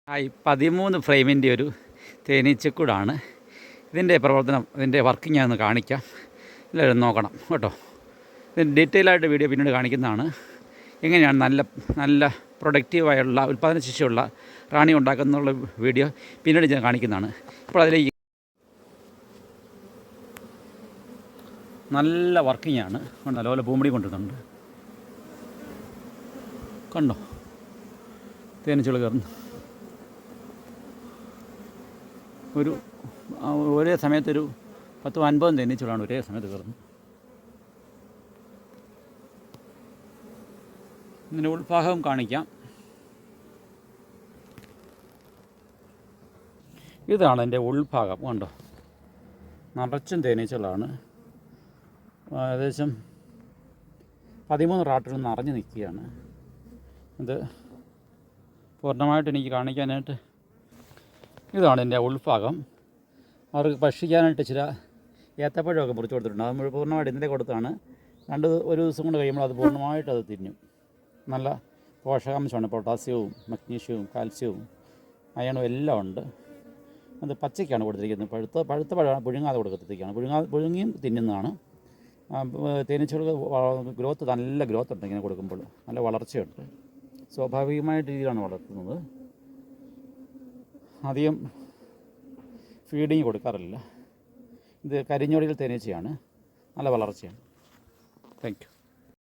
13 ഫ്രെയിമിൻ്റെ ഒരു തേനീച്ചക്കൂടാണ്. ഇതിൻ്റെ പ്രവർത്തനം, ഇതിൻ്റെ വർക്കിംഗ് ഞാനൊന്ന് കാണിക്കാം. എല്ലാവരും നോക്കണം കേട്ടോ. ഇതിന് ഡീറ്റെയിൽ ആയിട്ട് വീഡിയോ പിന്നീട് കാണിക്കുന്നതാണ്. എങ്ങനെയാണ് നല്ല പ്രൊഡക്റ്റീവായുള്ള ഉൽപ്പാദനശേഷിയുള്ള റാണി ഉണ്ടാക്കുന്നുള്ള വീഡിയോ പിന്നീട് ഞാൻ കാണിക്കുന്നതാണ്. ഇപ്പോൾ അതിലേക്ക് നല്ല വർക്കിംഗ് ആണ്. നല്ലപോലെ പൂമ്പടി കൊണ്ടുവരുന്നുണ്ട്. കണ്ടോ തേനീച്ചകൾ കയറുന്നു. ഒരേ സമയത്തൊരു 10-50 തേനീച്ചകളാണ് ഒരേ സമയത്ത് കയറുന്നത്. ഇതിൻ്റെ ഉൾഭാഗം കാണിക്കാം. ഇതാണ് എൻ്റെ ഉൾഭാഗം. കണ്ടോ നിറച്ചും തേനീച്ചകളാണ്. ഏകദേശം 13 റാട്ടുകൾ നിറഞ്ഞു നിൽക്കുകയാണ്. ഇത് പൂർണ്ണമായിട്ട് എനിക്ക് കാണിക്കാനായിട്ട് ഇതാണ് എൻ്റെ ഉൾഭാഗം. അവർക്ക് ഭക്ഷിക്കാനായിട്ട് ചില ഏത്തപ്പഴമൊക്കെ മുറിച്ച് കൊടുത്തിട്ടുണ്ട്. അത് പൂർണ്ണമായിട്ട് ഇന്നലെ കൊടുത്താണ്. ഒരു ദിവസം കൊണ്ട് കഴിയുമ്പോൾ അത് പൂർണ്ണമായിട്ട് അത് തിന്നും. നല്ല പോഷകാംശമാണ്. പൊട്ടാസ്യവും മഗ്നീഷ്യവും കാൽസ്യവും അയണും എല്ലാം ഉണ്ട്. അത് പച്ചയ്ക്കാണ് കൊടുത്തിരിക്കുന്നത്. പഴുത്ത പഴമാണ്, പുഴുങ്ങാതെ കൊടുത്തിരിക്കുകയാണ്. പുഴുങ്ങിയും തിന്നുന്നതാണ്. തേനീച്ചകൾക്ക് നല്ല ഗ്രോത്ത് ഉണ്ട് ഇങ്ങനെ കൊടുക്കുമ്പോൾ. നല്ല വളർച്ചയുണ്ട്. സ്വാഭാവികമായ രീതിയിലാണ് വളർത്തുന്നത്. അധികം ഫീഡിങ് കൊടുക്കാറില്ല. ഇത് കരിഞ്ഞോടിയിൽ തേനീച്ചയാണ്. നല്ല വളർച്ചയാണ്. Thank you.